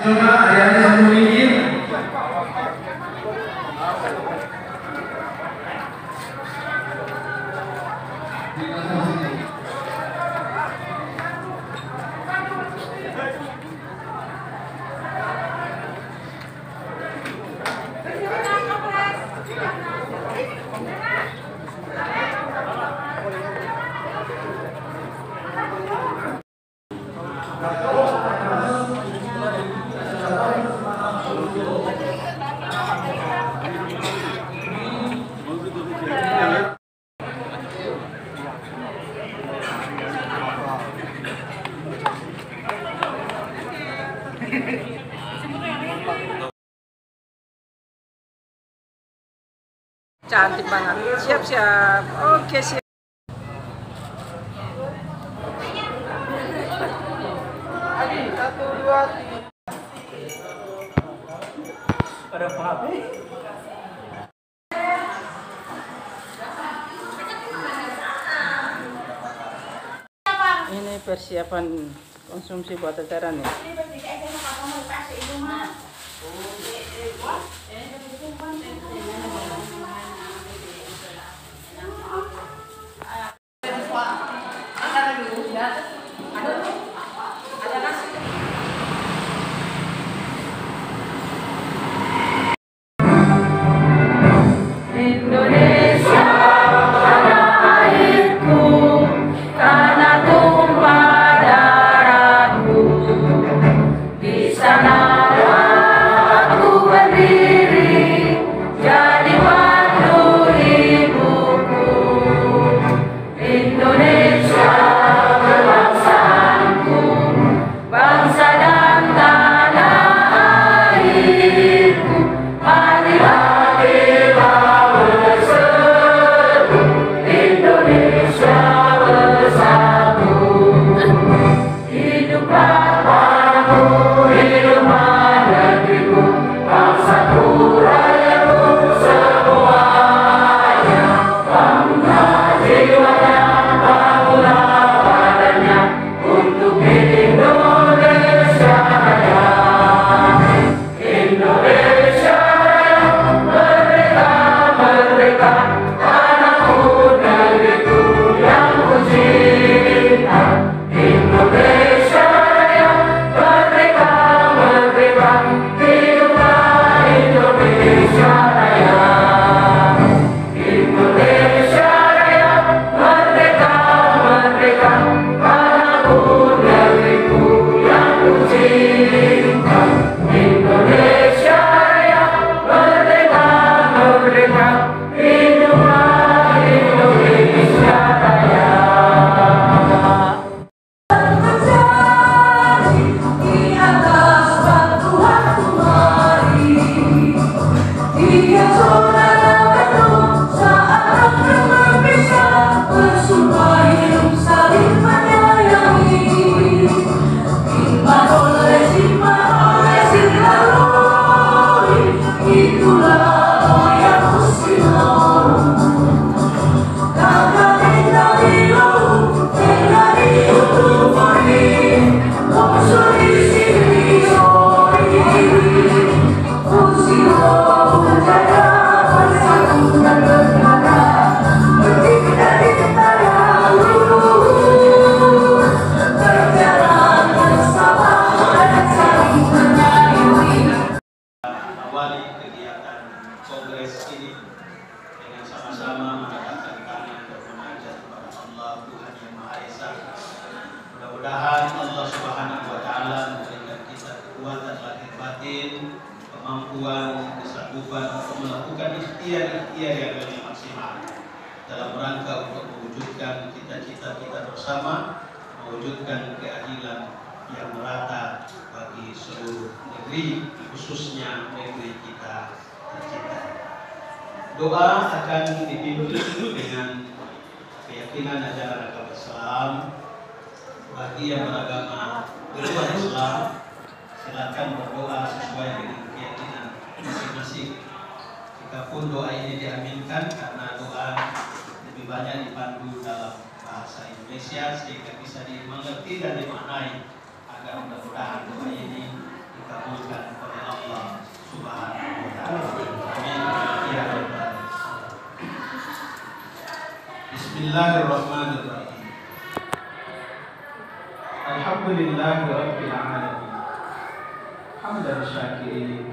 Coba ayahnya sembunyiin. Cantik banget. Siap-siap. Oke, siap. Adi, 1, 2, 3. Ada apa? Ini persiapan konsumsi buat acara nih. Bangsa dan tanah Mudah-mudahan Allah Subhanahu wa taala memberikan kita kekuatan lahir batin, kemampuan, kesanggupan untuk melakukan ikhtiar-ikhtiar yang lebih maksimal dalam rangka untuk mewujudkan cita-cita kita bersama, mewujudkan keadilan yang merata bagi seluruh negeri, khususnya negeri kita tercinta. Doa akan dipimpin dengan keyakinan ajaran agama Islam. Bagi yang beragama di luar Islam, silakan berdoa sesuai dengan keyakinan masing-masing. Jikapun doa ini diaminkan, karena doa lebih banyak dipandu dalam bahasa Indonesia sehingga bisa dimengerti dan dimaknai, agar mudah-mudahan doa ini dikabulkan oleh Allah Subhanahu wa taala. Amin ya rabbal alamin. Bismillahirrahmanirrahim. Alhamdulillahi rabbil alamin. Hamdan syakirin,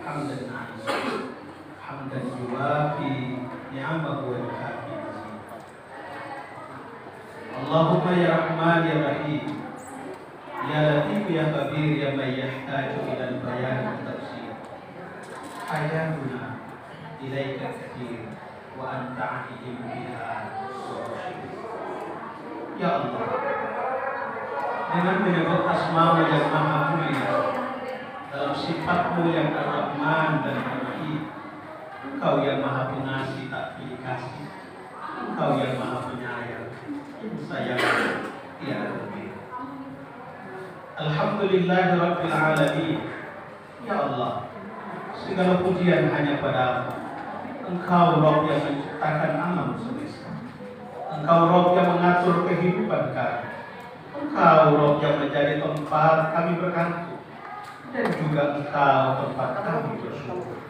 hamdan aziz, hamdan yuwafi ni'amahu wa yukafi mazid. Allahumma ya Rahman ya Rahim, ya Latif ya Khabir, ya man yahtaju ila al-bayan wa tafsir. Hayatuna ilaika kathir wa anta alim biha wa rasyid. Ya Allah, dengan menyebut asma-Mu yang maha mulia, dalam sifat-Mu yang Ar-Rahman dan Ar-Rahim, Engkau yang maha pengasih tak pilih kasih, Engkau yang maha penyayang, sayang tiada lebih. Alhamdulillahirabbil alamin. Ya Allah, segala pujian hanya pada-Mu. Engkau Rabb yang menciptakan alam semesta, Engkau Rabb yang mengatur kehidupan kami, Engkau Rabb yang menjadi tempat kami bergantung, dan juga Engkau tempat kami bersyukur.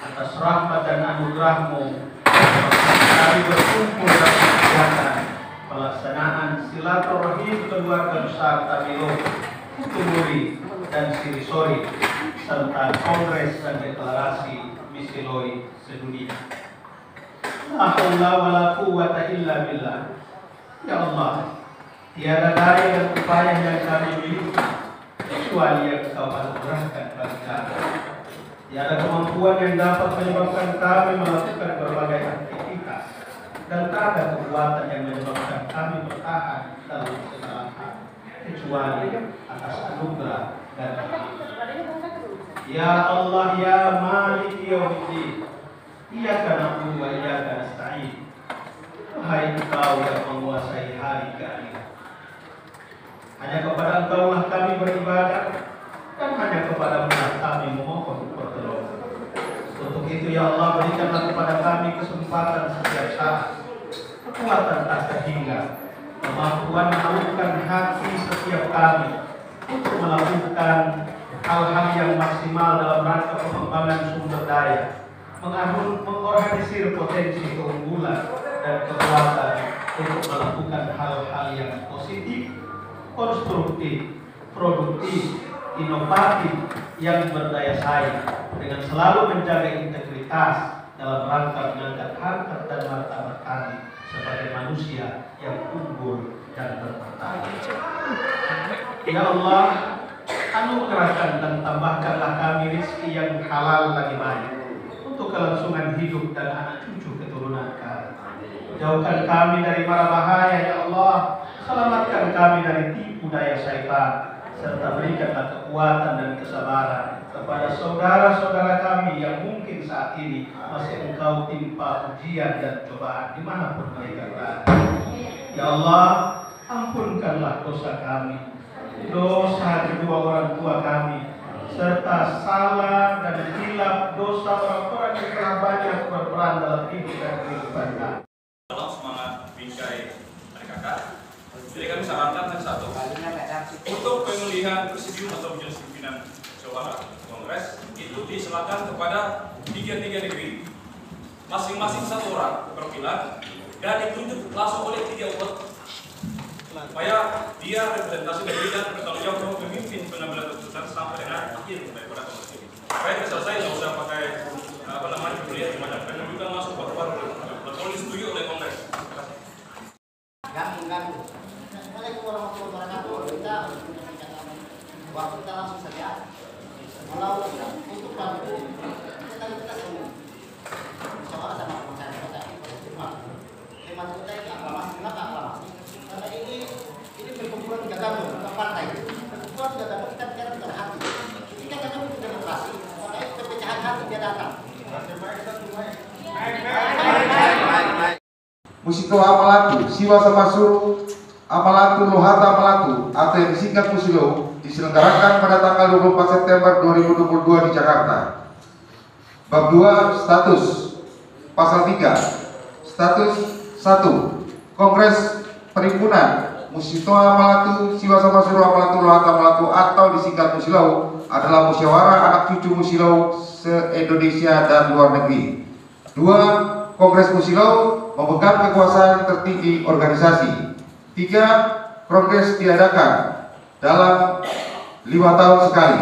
Atas rahmat dan anugerah-Mu, kami berkumpul dalam kegiatan pelaksanaan silaturahim keluarga besar Tamilo, Kutumuri, dan Sirisori, serta kongres dan deklarasi misi LOI sedunia. La haula wala quwwata illa billah. Ya Allah, tiada daya dan upaya yang kami miliki kecuali yang Engkau anugerahkan bagi kami. Tiada kemampuan yang dapat menyebabkan kami melakukan berbagai aktivitas, dan tak ada kekuatan yang menyebabkan kami bertahan dalam segala hal kecuali atas anugerah dan rahmat. Ya Allah ya Malik Yaumiddin, Iyyaka na'budu wa iyyaka nasta'in. Wahai Engkau yang menguasai hari keadilan, hanya kepada Engkau lah kami beribadah, dan hanya kepada-Mu lah kami memohon pertolongan. Untuk itu ya Allah, berikanlah kepada kami kesempatan setiap saat, kekuatan tak terhingga, kemampuan mengalurkan hati setiap kami untuk melakukan hal-hal yang maksimal dalam rangka pengembangan sumber daya, mengorganisir potensi keunggulan dan kekuatan untuk melakukan hal-hal yang positif, konstruktif, produktif, inovatif, yang berdaya saing dengan selalu menjaga integritas dalam rangka mengangkat harkat dan martabat kami sebagai manusia yang unggul dan bermartabat. Ya Allah, anugerahkan dan tambahkanlah kami rezeki yang halal lagi baik untuk kelangsungan hidup dan anak cucu keturunan kami. Jauhkan kami dari mara bahaya ya Allah, selamatkan kami dari tipu daya syaitan, serta berikanlah kekuatan dan kesabaran kepada saudara-saudara kami yang mungkin saat ini masih Engkau timpa ujian dan cobaan dimanapun mereka berada. Ya Allah, ampunkanlah dosa kami, dosa kedua orang tua kami, serta salah dan hilaf dosa orang-orang yang telah banyak berperan dalam hidup dan kehidupan kami. Semangat bingkai adik kakak. Jadi kami sarankan yang satu, untuk pemilihan presidium atau majelis pimpinan musyawarah kongres itu diserahkan kepada tiga negeri, masing-masing satu orang perwakilan, dan ditunjuk langsung oleh 3 umat supaya dia representasi negeri dan bertanggung jawab memimpin pengambilan keputusan sampai dengan akhir daripada kongres ini. Supaya kita selesai, nggak usah pakai pemilihan semacam penunjukan langsung baru lalu disetujui oleh kongres. Ganggu. Assalamualaikum warahmatullahi wabarakatuh. Kita waktu kita langsung saja. Kalau untuk bantu kita semua. Soal sama masyarakat kita. Hemat kita ini aklamasi, kenapa aklamasi? Karena ini perkumpulan gagamu, bukan partai. Perkumpulan gagamu kita bicara dengan hati. Ketika gagamu itu demokrasi, maka itu perpecahan hati dia datang. Musito Amalatu, Siwa Samasuru Amalatu Lohata Amalatu atau yang disingkat Musilo diselenggarakan pada tanggal 24 September 2022 di Jakarta. Bab 2 status. Pasal 3 status 1. Kongres Perhimpunan Musito Amalatu Siwa Samasuru Amalatu Lohata Amalatu atau disingkat Musilo adalah musyawarah anak cucu Musilo se-Indonesia dan luar negeri. 2. Kongres Musilo memegang kekuasaan tertinggi organisasi. 3. Kongres diadakan dalam 5 tahun sekali.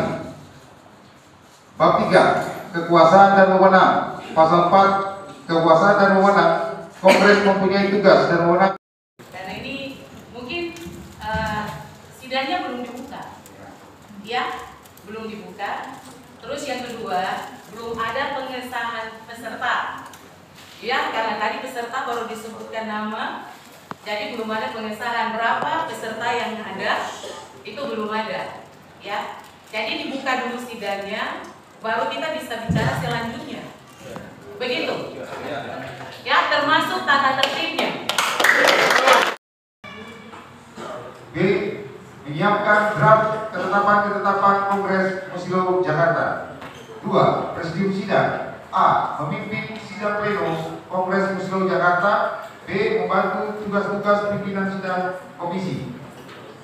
Bab 3. Kekuasaan dan wewenang. Pasal 4. Kekuasaan dan wewenang. Kongres mempunyai tugas dan wewenang. Karena ini mungkin sidangnya belum dibuka, ya, belum dibuka. Terus yang kedua, belum ada pengesahan peserta. Ya, karena tadi peserta baru disebutkan nama, jadi belum ada pengesahan berapa peserta yang ada, itu belum ada. Ya, jadi dibuka dulu sidangnya, baru kita bisa bicara selanjutnya. Begitu. Ya, termasuk tata tertibnya. B. Menyiapkan draft ketetapan Kongres Musilo Jakarta. 2. Presidium sidang. A. Memimpin sidang pleno Kongres Musilo Jakarta. B. Membantu tugas-tugas pimpinan sidang komisi.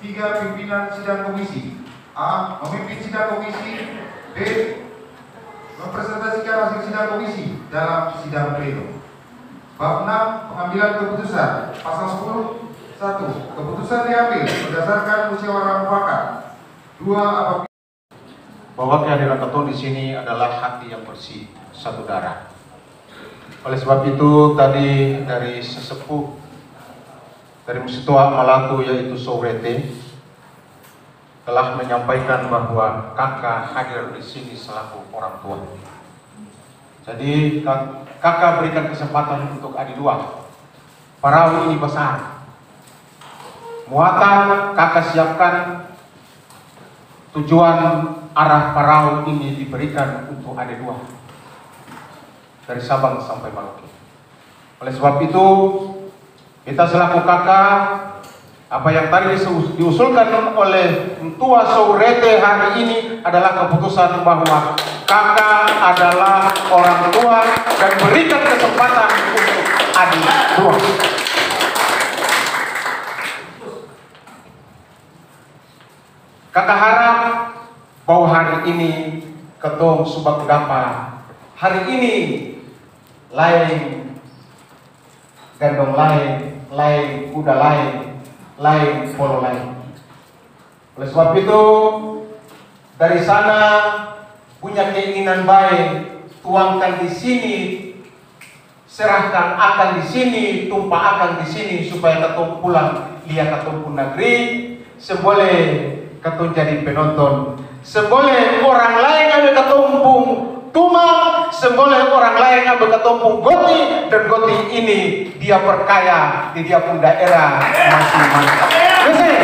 3. Pimpinan sidang komisi. A. Memimpin sidang komisi. B. Mempresentasikan hasil sidang komisi dalam sidang pleno. Bab 6. Pengambilan keputusan. Pasal 10. 1. Keputusan diambil berdasarkan musyawarah mufakat. 2. Apabila bahwa kehadiran ketua di sini adalah hati yang bersih, satu darah. Oleh sebab itu tadi dari sesepuh dari Musito Amalatu yaitu Sourete telah menyampaikan bahwa kakak hadir di sini selaku orang tua. Jadi kakak berikan kesempatan untuk adik dua. Parau ini besar. Muatan kakak siapkan, tujuan arah parau ini diberikan untuk adik dua dari Sabang sampai Maluku. Oleh sebab itu kita selaku kakak, apa yang tadi diusulkan oleh Tua Sourete hari ini adalah keputusan bahwa kakak adalah orang tua dan berikan kesempatan untuk adik dua. Kakak harap bahwa hari ini ketong subak dapa, hari ini lain gandong lain kuda lain polo lain. Oleh sebab itu dari sana punya keinginan baik, tuangkan di sini, serahkan akan di sini, tumpahkan di sini supaya ketemu pulang lihat ketemu negeri, seboleh ketemu jadi penonton, seboleh orang lain ambil ketumpung Tuma, seboleh orang lain ambil ketumpung Goti, dan Goti ini dia berkaya di dia pun daerah masing-masing.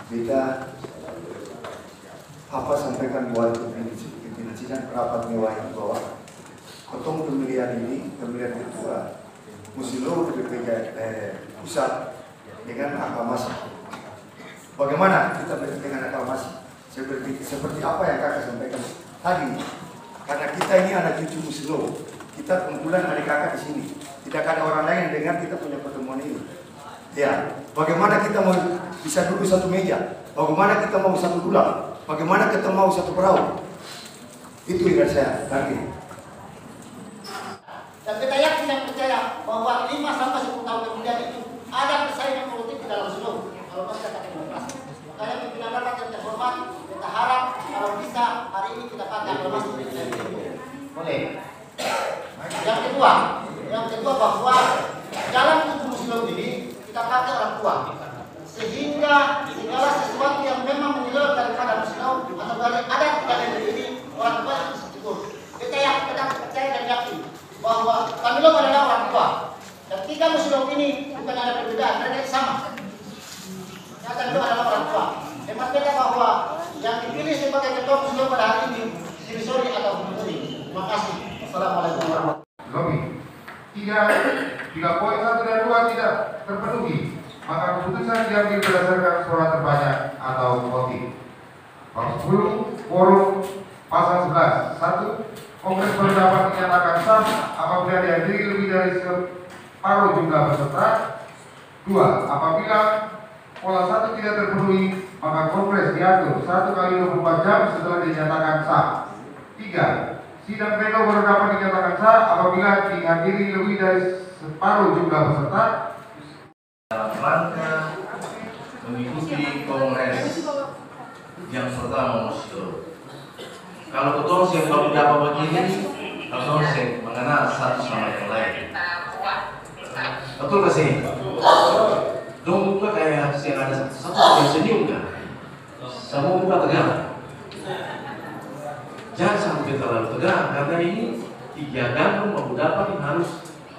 Kita apa sampaikan buat pimpinan sidang rapat mewah ini bahwa ketemu pemilihan ini, pemilihan ketua Musilo DPJ pusat dengan aklamasi. Bagaimana kita dengan aklamasi? Seperti apa yang kakak sampaikan tadi. Karena kita ini anak cucu Musilo, kita kumpulan adik kakak di sini. Tidak ada orang lain yang dengar kita punya pertemuan ini. Ya, bagaimana kita mau bisa duduk satu meja? Bagaimana kita mau satu tulang? Bagaimana kita mau satu perahu? Itu yang saya tadi. Dan kita yakin dan percaya bahwa 5 sampai 10 tahun kemudian itu ada persaingan politik di dalam seluruh kalau kita katakan demokrasi. Makanya pimpinan rapat yang terhormat, kita harap kalau bisa hari ini kita pakai aklamasi pimpinan itu. Boleh. Yang kedua bahwa dalam tubuh Muslim ini kita pakai orang tua, sehingga segala sesuatu yang memang menyeluruh daripada Muslim atau dari adat kita ini orang tua yang tersebut. Kita percaya dan yakin bahwa kami adalah orang tua. Ketika Muslim ini bukan ada perbedaan, mereka sama. Kami adalah orang tua. Hemat kita bahwa yang dipilih sebagai ketua Muslim pada hari ini Sirisori atau Bumuri. Terima kasih. Assalamualaikum warahmatullahi wabarakatuh. Jika poin 1 dan 2 tidak terpenuhi, maka keputusan diambil berdasarkan suara terbanyak atau voting. Bab 10, quorum pasal 11. 1. Kongres berpendapat menyatakan sah apabila dihadiri lebih dari separuh jumlah peserta. 2. Apabila pola 1 tidak terpenuhi, maka kongres diatur 1 kali 24 jam setelah dinyatakan sah. 3. Sidang pleno baru dapat dinyatakan sah apabila dihadiri lebih dari separuh jumlah peserta. Dalam rangka mengikuti kongres yang pertama Musilo. Kalau ketong yang baru dapat begini, ketong mengenal satu sama yang lain. Betul gak sih? Dong buka kayak yang ada satu yang senyum kan? Semua buka tegang. Jangan sampai terlalu tegang karena ini 3 gandum baru dapat yang harus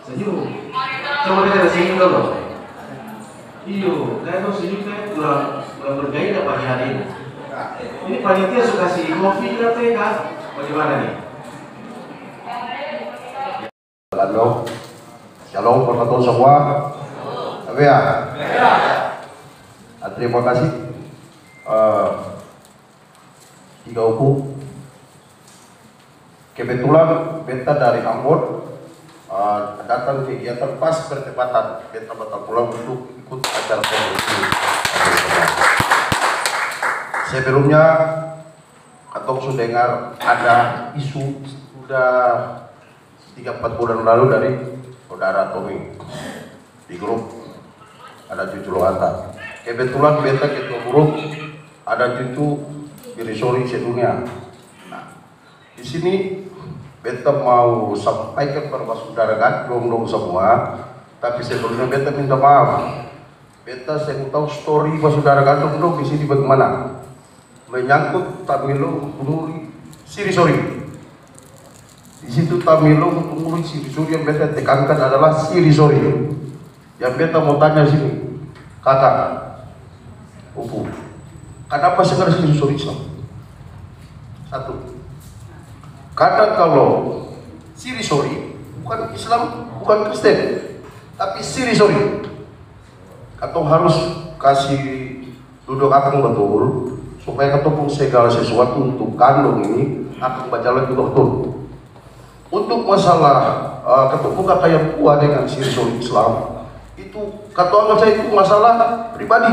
senyum. Coba kita senyum dulu. Iyo, kayak tuh senyum kayak kurang bergairah pagi hari ini. Ini panitia suka kasih kopi dan teh kan? Bagaimana nih? Halo, shalom teman-teman semua. Ya. Terima kasih. Tiga upu. Kebetulan beta dari Ambon datang kegiatan pas bertepatan beta batal pulang untuk ikut acara konferensi. Sebelumnya, atau sudah dengar ada isu sudah 3-4 bulan lalu dari saudara Tommy di grup ada cucu Lohata. Kebetulan beta ketua grup ada cucu Sirisori sedunia. Nah, di sini beta mau sampaikan kepada saudara gandong semua, tapi sebelumnya beta minta maaf. Beta saya tahu story saudara gandong di sini bagaimana menyangkut Tamilo Bumuri Sirisori. Di situ Tamilo Bumuri Sirisori yang beta tekankan adalah Sirisori. Yang beta mau tanya sini, kakak, upu, kenapa segera Sirisori Islam? Satu, kadang kalau Sirisori bukan Islam, bukan Kristen, tapi Sirisori, atau harus kasih duduk akan betul supaya ketemu segala sesuatu untuk kandung ini akan berjalan juga betul. Untuk masalah ketemu kakak yang kuat dengan Sirisori Islam itu kata anggap saya itu masalah pribadi.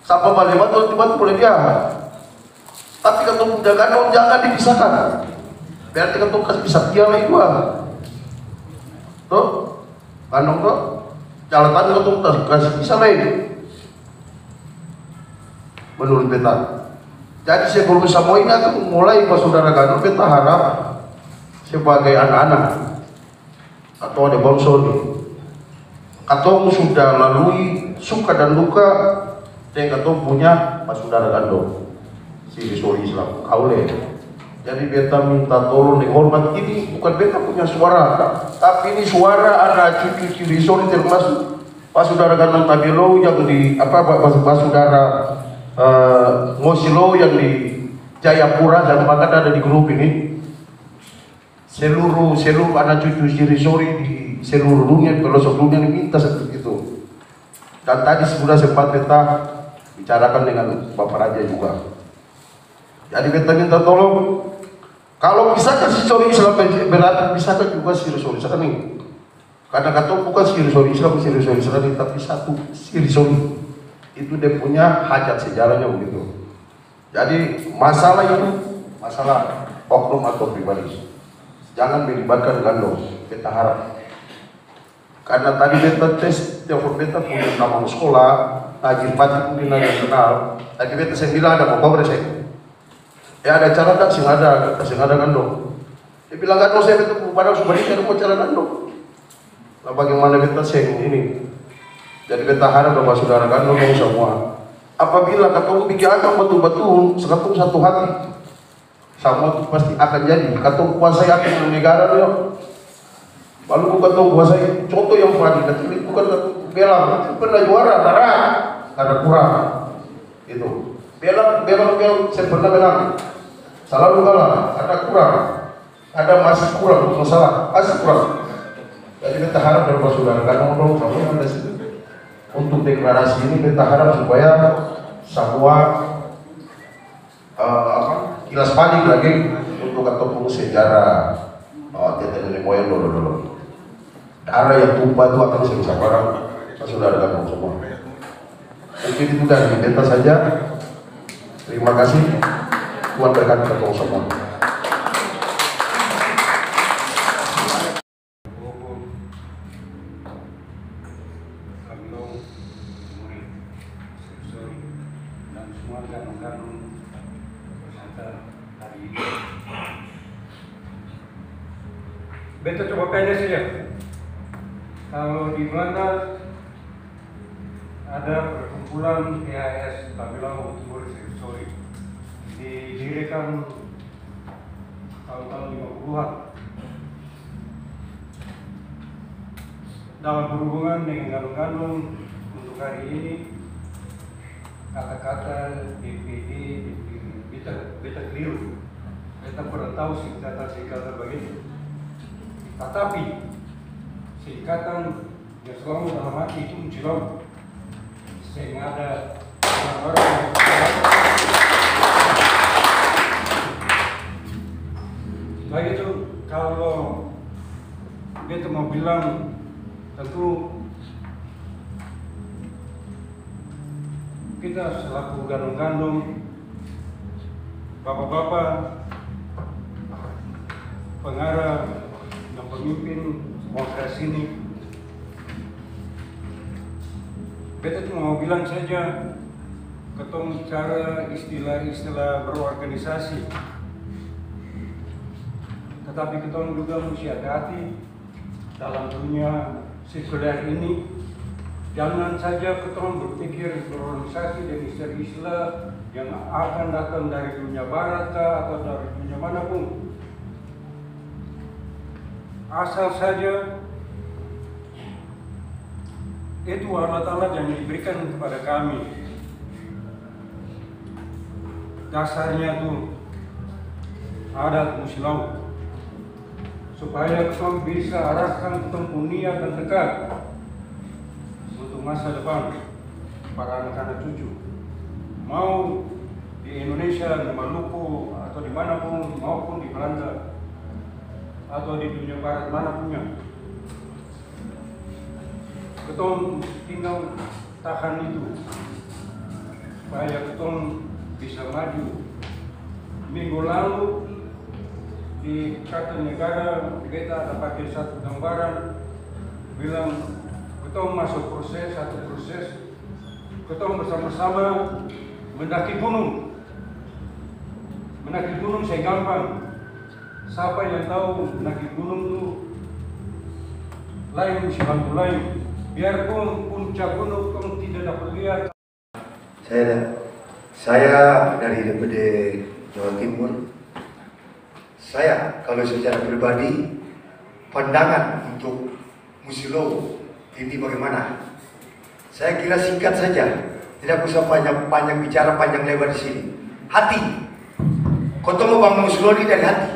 Sampai balik batu tiba-tiba boleh dia. Tapi ketemu jangan dipisahkan. Berarti ketemu kasih bisa dia lagi gua. Tuh, kandung tuh jalan tadi ketemu kasih bisa lagi. menurut beta. Jadi sebelum semua ini aku mulai Pak Saudara Gandul, beta harap sebagai anak-anak atau ada bangsa ini, katong sudah lalui suka dan duka yang katong punya Pak Saudara Gandul, si Risoli Islam, kaule. Jadi beta minta tolong dihormat, ini bukan beta punya suara, tapi ini suara anak cucu Risoli termasuk Pak Saudara Gandul Tabelo yang di Pak Saudara Ngosilo yang di Jayapura, dan bahkan ada di grup ini. Seluruh anak cucu Risoli di seluruh dunia, pelosok dunia diminta seperti itu. Dan tadi sudah sempat beta bicarakan dengan Bapak Raja juga. Jadi beta minta tolong, kalau misalkan si Risoli Islam berat, misalkan juga si Risoli Islam ini. Karena kata bukan si Risoli Islam, tapi satu si Risoli itu dia punya hajat sejarahnya begitu. Jadi masalah itu masalah oknum atau pribadi. Jangan melibatkan Gandul, kita harap. Karena tadi beta tes, telepon beta punya nama sekolah, Haji Fatih mungkin ada kenal. Tadi beta saya bilang ada mau saya. Ya ada cara tak, sing ada Gandul. Dia bilang Gandul saya betul, padahal sebenarnya ada mau cara Gandul. Nah bagaimana beta sing ini? Jadi beta harap Bapak Saudara Gandul semua. Apabila katong bikin akan betul-betul satu hati, sama itu pasti akan jadi. Katong kuasai akan negara dia. Lalu bukan katong kuasai contoh yang paling kecil itu bukan belang, itu pernah juara, ada kurang. Itu belang saya pernah belang, selalu kalah, ada kurang, ada masih kurang, masalah masih kurang. Jadi kita harap dari Bapak Saudara Gandul kamu yang ada situ. Untuk deklarasi ini kita harap supaya semua kilas balik lagi untuk ketemu sejarah tentang nenek moyang dulu. Darah yang tumpah itu akan bisa barang Saudara Gandul semua. Mungkin itu dari beta saja. Terima kasih. Tuhan berkati kita semua. Beta coba pendek saja. Kalau di Belanda ada perkumpulan PHS Tabelao Timur Risoli, didirikan tahun-tahun 50-an. Dalam berhubungan dengan Gandul untuk hari ini, kata-kata DPD beta keliru. Beta pernah tahu singkatan begini. Tetapi singkatan yang selalu dalam hati itu menjelang, sehingga ada orang-orang yang baik itu. Kalau beta mau bilang, tentu kita selaku Gandul, bapak-bapak pengarah dan pemimpin Kongres ini, beta cuma mau bilang saja, ketemu cara istilah-istilah berorganisasi, tetapi kita juga mesti hati-hati dalam dunia sekuler ini. Jangan saja kita berpikir berorganisasi dan istilah-istilah yang akan datang dari dunia barat atau dari dunia manapun. Asal saja itu alat-alat yang diberikan kepada kami, dasarnya itu adat Muslim, supaya kita bisa arahkan niat dan tegak untuk masa depan para anak-anak cucu, mau di Indonesia, di Maluku atau dimanapun, maupun di Belanda atau di dunia barat manapunnya. Kita tinggal tahan itu supaya kita bisa maju. Minggu lalu di Kartanegara beta ada pakai satu gambaran bilang kita masuk satu proses kita bersama-sama mendaki gunung. Mendaki gunung saya gampang. Siapa yang tahu mendaki gunung itu lain mesti bantu lain. Biarpun puncak gunung kamu tidak dapat lihat. Saya dari DPD Jawa Timur. Saya kalau secara pribadi pandangan untuk Musilo ini bagaimana? Saya kira singkat saja, tidak usah panjang bicara panjang lebar di sini. Hati, ketemu Bang Musilo ini dari hati.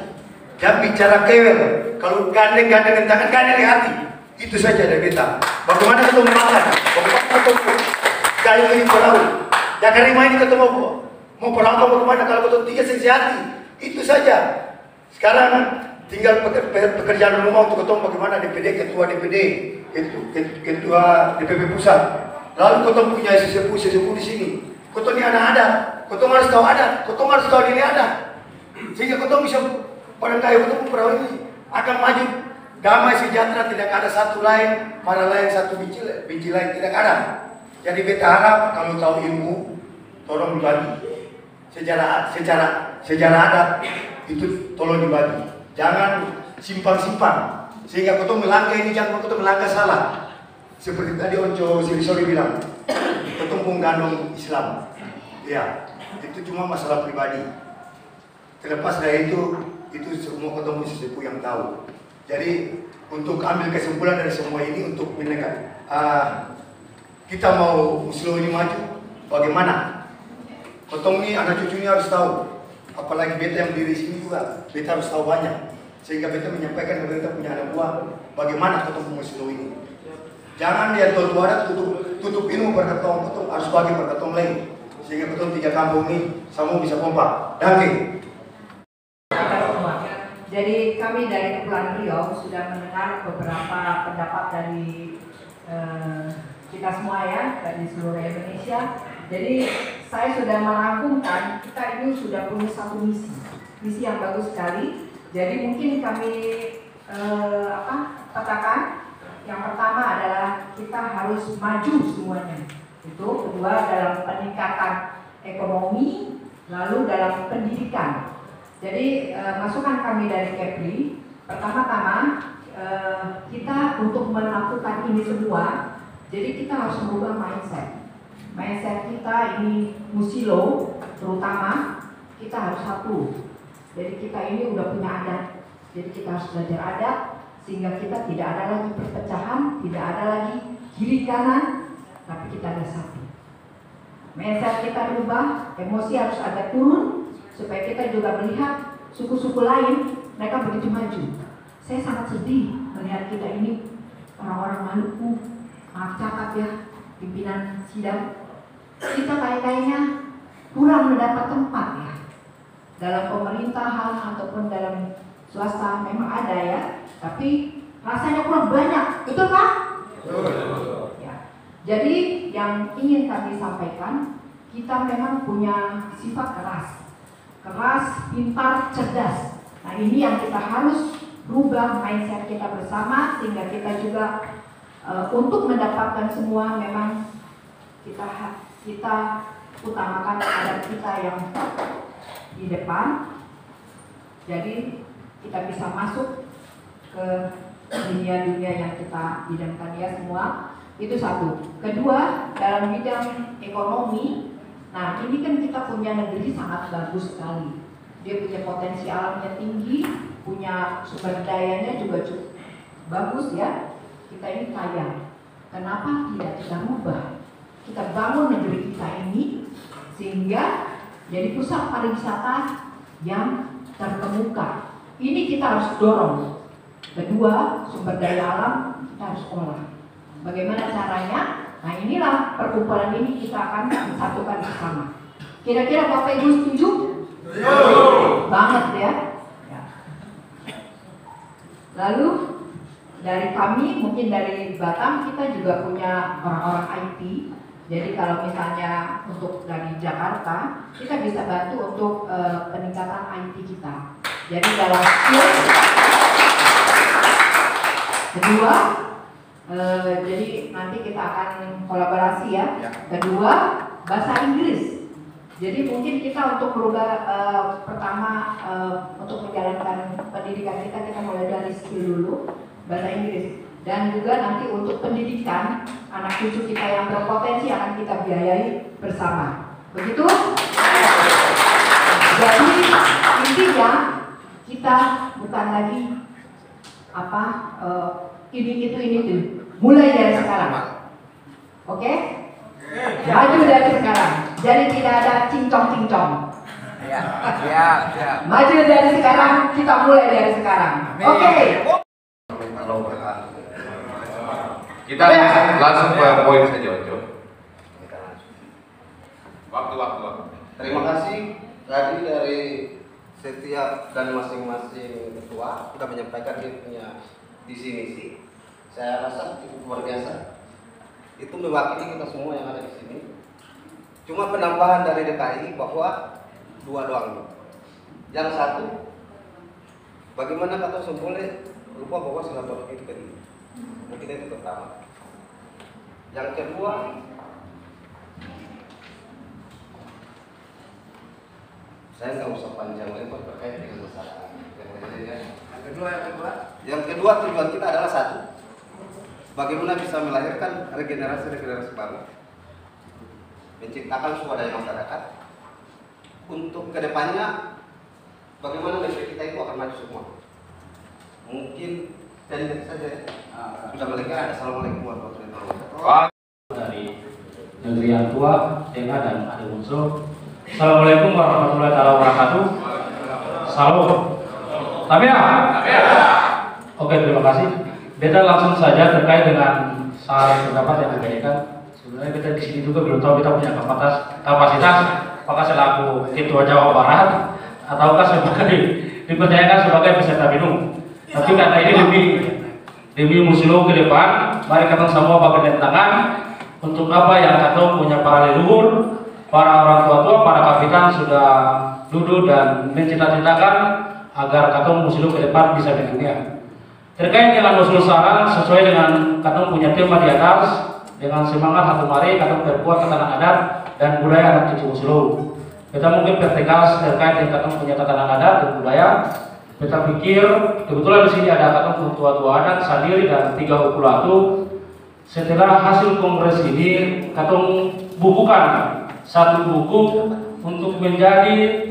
Jangan bicara kewel. Kalau gandeng tangan gandeng dari hati. Itu saja dari kita. Bagaimana ketemu makan? Bagaimana ketemu kayu ini perahu? Jangan terima ini ketemu mau perahu mau kemana? Kalau ketemu tiga sehati. Itu saja. Sekarang tinggal pekerjaan rumah untuk ketemu bagaimana DPD, ketua DPD, ketua DPP pusat. Lalu ketemu punya sesepuh di sini. Ketemu ini ada, ketemu harus tahu ada, ketemu harus tahu ini ada. Sehingga ketemu bisa pada kayu ketemu perahu ini akan maju damai sejahtera, tidak ada satu lain, para lain satu benci lain tidak ada. Jadi beta harap kalau tahu ilmu, tolong dibagi. Sejarah adat itu tolong dibagi. Jangan simpang-simpang. Sehingga ketemu melangkah ini jangan ketemu melangkah salah. Seperti tadi Onco Sirisori bilang, ketemu gandong Islam. Ya, itu cuma masalah pribadi. Terlepas dari itu semua ketemu sesepuh yang tahu. Jadi untuk ambil kesimpulan dari semua ini untuk menekan kita mau Muslo ini maju, bagaimana? Ketemu ini anak cucunya harus tahu. Apalagi beta yang diri sini juga, beta harus tahu banyak. Sehingga beta menyampaikan kepada beta punya anak buah, bagaimana ketemu Muslo ini. Jangan dia tua ada tutup ilmu berketong, harus bagi berketong lain. Sehingga ketemu 3 kampung ini semua bisa kompak. Danke. Jadi kami dari Kepulauan Riau sudah mendengar beberapa pendapat dari kita semua ya, dari seluruh Indonesia. Jadi saya sudah merangkumkan, kita ini sudah punya satu misi yang bagus sekali. Jadi mungkin kami katakan yang pertama adalah kita harus maju semuanya. Itu kedua dalam peningkatan ekonomi, lalu dalam pendidikan. Jadi masukan kami dari Kepri, pertama-tama kita untuk melakukan ini semua, jadi kita harus merubah mindset. Mindset kita ini Musilo, terutama kita harus satu. Jadi kita ini udah punya adat, jadi kita harus belajar adat, sehingga kita tidak ada lagi perpecahan, tidak ada lagi kiri kanan, tapi kita ada satu. Mindset kita berubah, emosi harus agak turun, supaya kita juga melihat suku-suku lain, mereka begitu maju. Saya sangat sedih melihat kita ini orang-orang Maluku, maaf cakap ya, pimpinan sidang, kita kayaknya kurang mendapat tempat ya. Dalam pemerintahan ataupun dalam swasta memang ada ya, tapi rasanya kurang banyak, betul kan? Betul. Ya. Jadi yang ingin kami sampaikan, kita memang punya sifat keras, pintar, cerdas. Nah ini yang kita harus rubah mindset kita bersama, sehingga kita juga untuk mendapatkan semua memang kita utamakan adat kita yang di depan. Jadi kita bisa masuk ke dunia-dunia yang kita idamkan ya semua. Itu satu. Kedua, dalam bidang ekonomi, nah ini kan kita punya negeri sangat bagus sekali. Dia punya potensi alamnya tinggi, punya sumber dayanya juga cukup bagus ya. Kita ini kaya. Kenapa tidak kita rubah? Kita bangun negeri kita ini sehingga jadi pusat pariwisata yang terkemuka. Ini kita harus dorong. Kedua, sumber daya alam kita harus olah. Bagaimana caranya? Nah inilah perkumpulan ini kita akan satukan bersama. Kira-kira Bapak Ibu setuju? Banget ya. Lalu dari kami, mungkin dari Batam kita juga punya orang-orang IT. Jadi kalau misalnya untuk dari Jakarta, kita bisa bantu untuk peningkatan IT kita. Jadi dalam skill kedua, jadi nanti kita akan kolaborasi ya. Kedua, bahasa Inggris. Jadi mungkin kita untuk merubah pertama untuk menjalankan pendidikan kita mulai dari skill dulu, bahasa Inggris. Dan juga nanti untuk pendidikan anak cucu kita yang berpotensi akan kita biayai bersama. Begitu? Jadi intinya kita bukan lagi apa ini itu, mulai dari sekarang. Oke? Maju dari sekarang. Jadi tidak ada cincong-cincong. Ya. Maju dari sekarang, kita mulai dari sekarang. Oke. Kita langsung ke poin saja, Ojo. Waktu. Terima kasih tadi dari setiap dan masing-masing ketua sudah menyampaikan dia punya visi misi. Saya rasa cukup luar biasa. Itu mewakili kita semua yang ada di sini. Cuma penambahan dari DKI bahwa 2 doang. Yang satu, bagaimana kata boleh lupa bahwa silaturahmi itu penting. Mungkin itu pertama. Yang kedua, saya nggak usah panjang lebar terkait dengan masalah. Yang kedua tujuan kita adalah satu. Bagaimana bisa melahirkan regenerasi baru, menciptakan swadaya masyarakat untuk kedepannya bagaimana negeri kita itu akan maju semua. Mungkin dari saja sudah mereka. Assalamualaikum warahmatullahi wabarakatuh. Dari negeri yang tua, tengah dan ada unsur. Assalamualaikum warahmatullahi wabarakatuh. Salam. Oke, terima kasih. Beta langsung saja terkait dengan saran pendapat yang diberikan. Sebenarnya kita di sini juga belum tahu kita punya kapasitas apakah selaku Ketua Jawa Barat ataukah sebagai dipercayakan sebagai peserta minum. Tapi karena ini demi Musilo ke depan, mari kita semua pakai tangan untuk apa yang kita punya para leluhur, para orang tua, para kapitan sudah duduk dan mencita-citakan agar kita Musilo ke depan bisa mendunia. Terkait dengan usul saran sesuai dengan kata punya tema di atas, dengan semangat satu mari kata perkuat tatanan adat dan budaya anak cucu Musilo. Kita mungkin pertegas terkait dengan kata punya tatanan adat dan budaya. Kita pikir kebetulan di sini ada kata tua-tua adat sendiri dan 3 upulatu. Setelah hasil kongres ini kata bukukan satu buku untuk menjadi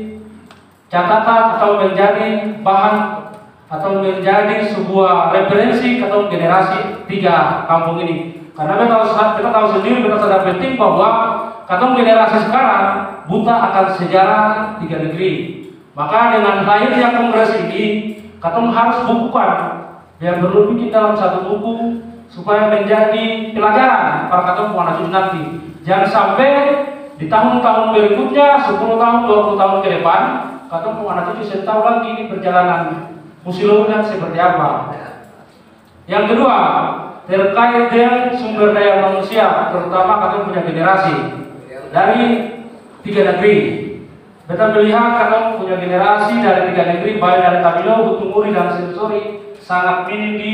catatan atau menjadi bahan atau menjadi sebuah referensi atau generasi 3 kampung ini. Karena kita tahu sendiri, kita sadar penting bahwa kata generasi sekarang buta akan sejarah 3 negeri. Maka dengan lahirnya kongres ini, kata harus bukukan yang perlu bikin dalam satu buku supaya menjadi pelajaran para kata anak cucu nanti. Jangan sampai di tahun-tahun berikutnya, 10 tahun, 20 tahun ke depan, kata anak cucu saya tahu lagi ini perjalanan Musilo seperti apa. Yang kedua, terkait dengan sumber daya manusia, terutama kata punya generasi dari 3 negeri. Kita melihat kata punya generasi dari 3 negeri, baik dari Tabilo, Butumuri dan Sensori, sangat minim di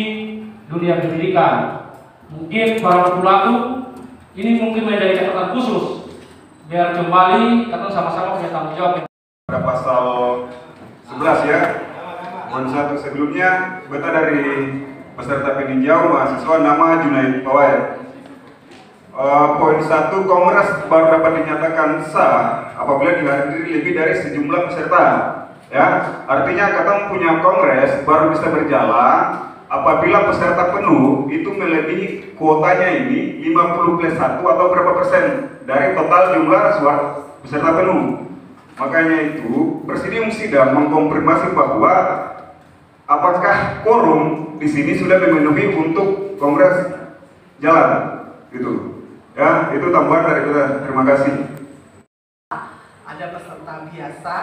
dunia pendidikan. Mungkin para pelaku ini mungkin menjadi catatan khusus biar kembali kata sama-sama punya tanggung jawab. Pada pasal 11 ya. Mohon satu sebelumnya, beta dari peserta peninjau mahasiswa nama Junaid Pawai. Poin 1, kongres baru dapat dinyatakan sah apabila dihadiri lebih dari sejumlah peserta. Ya, artinya kata punya kongres baru bisa berjalan apabila peserta penuh itu melebihi kuotanya ini 50+1 atau berapa persen dari total jumlah peserta penuh. Makanya itu Presidium Sidang mengkonfirmasi bahwa apakah quorum di sini sudah memenuhi untuk kongres jalan, gitu. Ya, itu tambahan dari kita. Terima kasih. Ada peserta biasa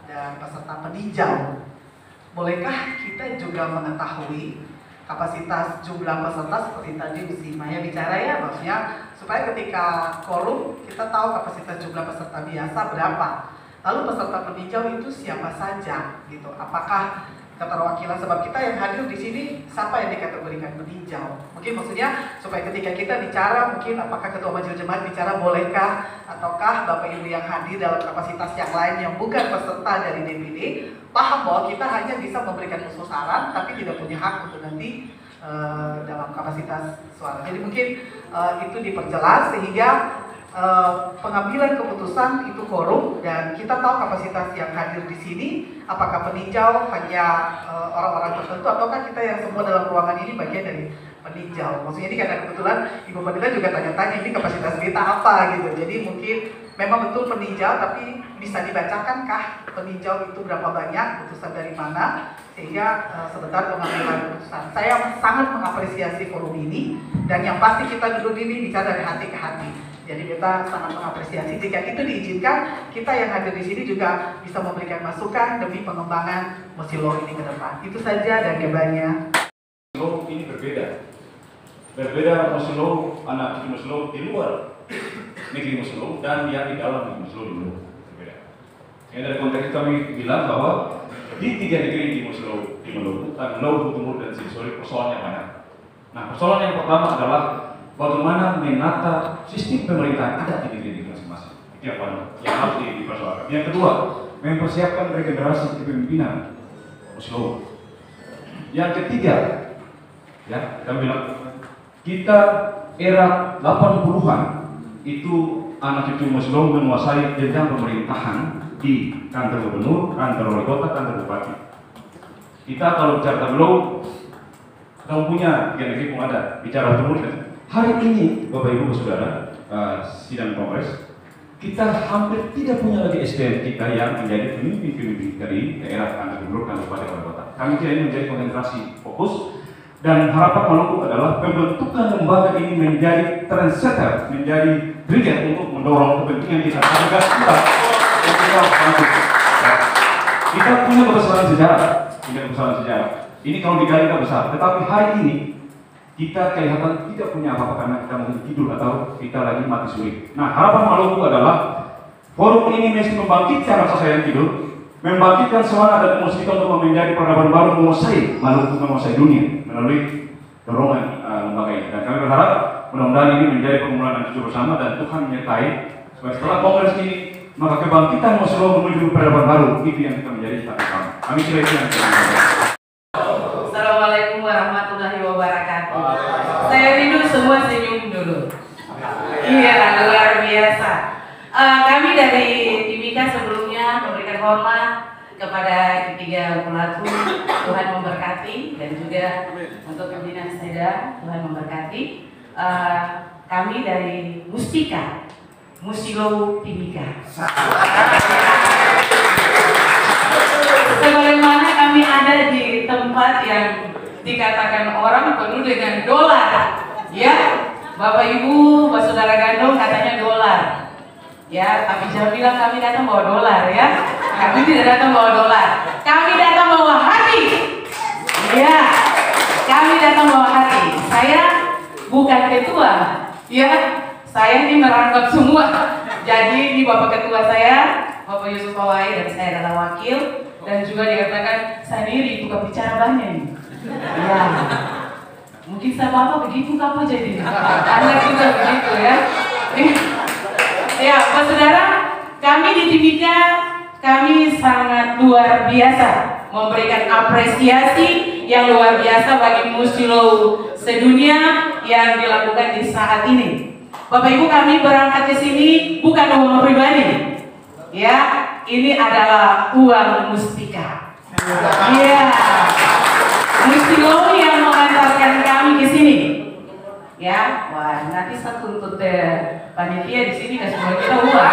dan peserta peninjau. Bolehkah kita juga mengetahui kapasitas jumlah peserta seperti tadi Misi Maya bicara ya, maksudnya supaya ketika quorum kita tahu kapasitas jumlah peserta biasa berapa. Lalu peserta peninjau itu siapa saja, gitu? Apakah keterwakilan, sebab kita yang hadir di sini siapa yang dikategorikan peninjau. Mungkin maksudnya supaya ketika kita bicara, mungkin apakah ketua majelis jemaat bicara bolehkah ataukah Bapak Ibu yang hadir dalam kapasitas yang lain yang bukan peserta dari DPD paham bahwa kita hanya bisa memberikan usul saran tapi tidak punya hak untuk nanti dalam kapasitas suara. Jadi mungkin itu diperjelas sehingga pengambilan keputusan itu quorum, dan kita tahu kapasitas yang hadir di sini apakah peninjau hanya orang-orang tertentu ataukah kita yang semua dalam ruangan ini bagian dari peninjau. Maksudnya ini karena kebetulan Ibu Pendeta juga tanya-tanya ini kapasitas kita apa gitu. Jadi mungkin memang betul peninjau, tapi bisa dibacakan peninjau itu berapa banyak, putusan dari mana, sehingga sebentar pengambilan keputusan. Saya sangat mengapresiasi forum ini, dan yang pasti kita duduk ini bicara dari hati ke hati. Jadi kita sangat mengapresiasi jika itu diizinkan, kita yang hadir di sini juga bisa memberikan masukan demi pengembangan Musilo ini ke depan. Itu saja dan kebanyakan. Musilo ini berbeda Musilo, anak Musilo di luar negeri Musilo dan yang di dalam negeri Musilo dulu berbeda. Yang dari konteks kami bilang bahwa di 3 negeri di Musilo, di Maluku, Laut Timur dan Silisori persoalannya banyak. Nah, persoalan yang pertama adalah bagaimana menata sistem pemerintahan ada di negeri masing-masing. Itu yang harus dipersoalkan. Yang kedua, mempersiapkan regenerasi kepemimpinan Musilo. Yang ketiga, ya, kami bilang kita era 80-an itu anak cucu Muslim menguasai jenjang pemerintahan di kantor gubernur, kantor wali kota, kantor bupati. Kita kalau bicara dulu, kamu punya 3 negeri pun ada, bicara timur. Hari ini, Bapak Ibu Saudara, sidang kongres, kita hampir tidak punya lagi SDM kita yang menjadi pemimpin-pemimpin dari daerah, kantor gubernur, kantor bupati, wali kota. Kami kira ini menjadi konsentrasi fokus. Dan harapan Maluku adalah pembentukan lembaga ini menjadi trendsetter, menjadi trigger untuk mendorong kepentingan kita. Agar kita punya kebesaran sejarah, Ini kalau digali kita besar. Tetapi hari ini kita kelihatan tidak punya apa-apa karena kita mungkin tidur atau kita lagi mati suri. Nah, harapan Maluku adalah forum ini mesti membangkitkan rasa sayang tidur, membangkitkan semangat dan emosi kita untuk menjadi peradaban baru, menguasai Maluku, menguasai dunia melalui dorongan lembaga ini. Dan kami berharap mudah-mudahan ini menjadi permulaan yang jujur bersama dan Tuhan menyertai supaya setelah kongres ini maka kebangkitan Muslim menuju peradaban baru itu yang kita menjadi cita kami. Kami kira itu yang kita Assalamualaikum warahmatullahi wabarakatuh. Saya rindu semua senyum dulu. Iya, luar biasa. Kami dari Timika sebelumnya memberikan hormat kepada ketiga pelaku, Tuhan memberkati, dan juga untuk pimpinan Seda, Tuhan memberkati. Kami dari Mustika, Musilo Timika. Sebagaimana kami ada di tempat yang dikatakan orang penuh dengan dolar, ya, Bapak Ibu, Saudara Gandong katanya dolar. Ya, tapi jangan bilang kami datang bawa dolar ya. Kami tidak datang bawa dolar. Kami datang bawa hati. Ya, kami datang bawa hati. Saya bukan ketua. Ya, saya ini merangkap semua. Jadi ini Bapak Ketua saya, Bapak Yusuf Pawai, dan saya adalah wakil. Dan juga dikatakan sendiri bukan bicara banyak nih. Ya, mungkin sama apa begitu kamu jadi. Anak juga begitu ya. Ya, Pak Saudara, kami di Timika, kami sangat luar biasa memberikan apresiasi yang luar biasa bagi Musilo sedunia yang dilakukan di saat ini. Bapak Ibu, kami berangkat ke sini bukan uang pribadi, ya, ini adalah uang Mustika. Iya, Musilo yang mengantarkan kami ke sini. Ya, wah, nanti satu untuk panitia di sini kasih buat kita uang.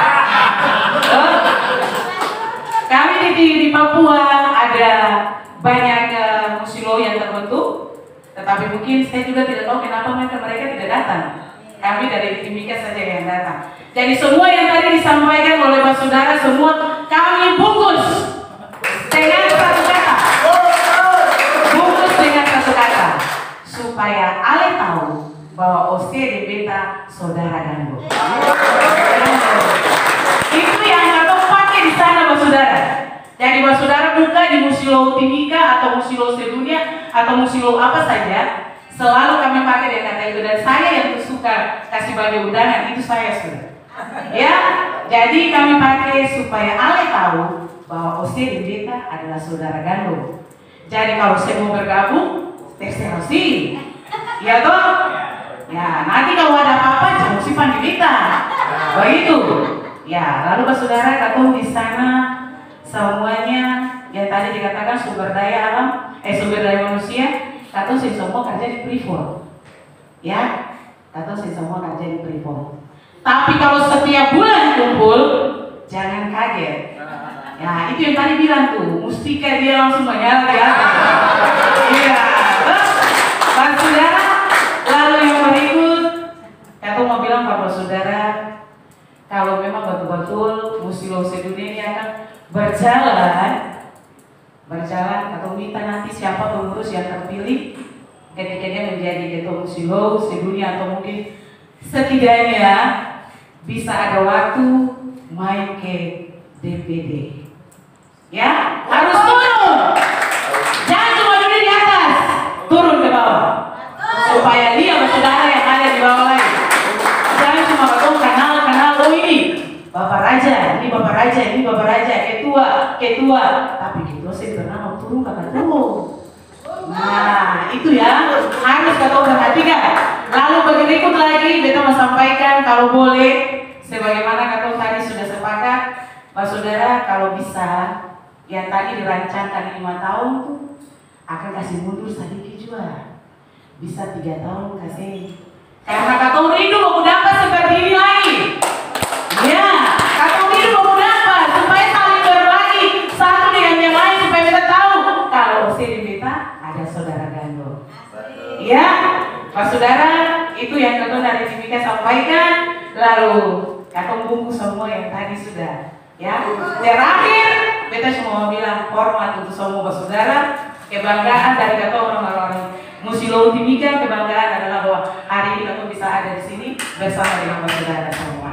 Kami di Papua ada banyak Musilo yang terbentuk, tetapi mungkin saya juga tidak tahu kenapa mereka tidak datang. Kami dari Timika saja yang datang. Jadi semua yang tadi disampaikan oleh Pak Saudara semua kami bungkus dengan satu kata. Bungkus dengan satu kata supaya Ale tahu bahwa OC di Beta Saudara Gandong. Itu yang atau pakai di sana Pak Saudara. Jadi saudara buka di Musilo Timika atau Musilo Sedunia atau Musilo apa saja, selalu kami pakai dia kata itu. Dan saya yang suka kasih bagi undangan itu saya sudah. Ya, jadi kami pakai supaya Ale tahu bahwa OC di Beta adalah saudara gandum. Jadi kalau saya mau bergabung, terserah sih. Ya toh? Ya, nanti kalau ada apa-apa jangan simpan di Beta. Begitu. Ya, lalu saudara kata di sana semuanya yang tadi dikatakan sumber daya alam, sumber daya manusia, kata sih semua kerja di Freeport. Ya, kata sih semua kerja di Freeport. Tapi kalau setiap bulan kumpul, jangan kaget. Ya, itu yang tadi bilang tuh, mustika dia langsung menyala ya. Iya, Pak saudara. Lalu yang berikut, kata mau bilang Bapak saudara, kalau memang betul-betul Musilo Sedunia ini akan berjalan atau minta nanti siapa pengurus yang terpilih ketika dia menjadi ketua Musilo Sedunia atau mungkin setidaknya bisa ada waktu main ke DPD. Ya, harus turun. Jangan cuma duduk di atas, turun ke bawah. Supaya dia saudara yang ada di bawah lain. Jangan cuma ketemu kenal, oh ini Bapak Raja, ini Bapak Raja, ini Bapak Raja, ketua. Tapi ketua sih pernah mau turun kata turun. Nah, itu ya harus kita perhatikan. Lalu berikut lagi kita mau sampaikan kalau boleh, sebagaimana kata tadi sudah sepakat, Pak Saudara kalau bisa yang tadi dirancangkan 5 tahun tuh akan kasih mundur sedikit juga, bisa 3 tahun kasih. Karena kata rindu mau dapat seperti ini lagi. Ya, kata rindu mau dapat supaya saling berbagi satu dengan yang lain supaya kita tahu kalau di Beta ada saudara gandum. Ya, Pak Saudara, itu yang kedua dari Timika sampaikan. Lalu kata bungkus semua yang tadi sudah. Ya, terakhir Beta cuma mau bilang hormat untuk semua Pak Saudara. Kebanggaan dari kata orang-orang Musilo Timika, kebanggaan adalah bahwa hari ini kata bisa ada di sini bersama dengan Pak Saudara semua.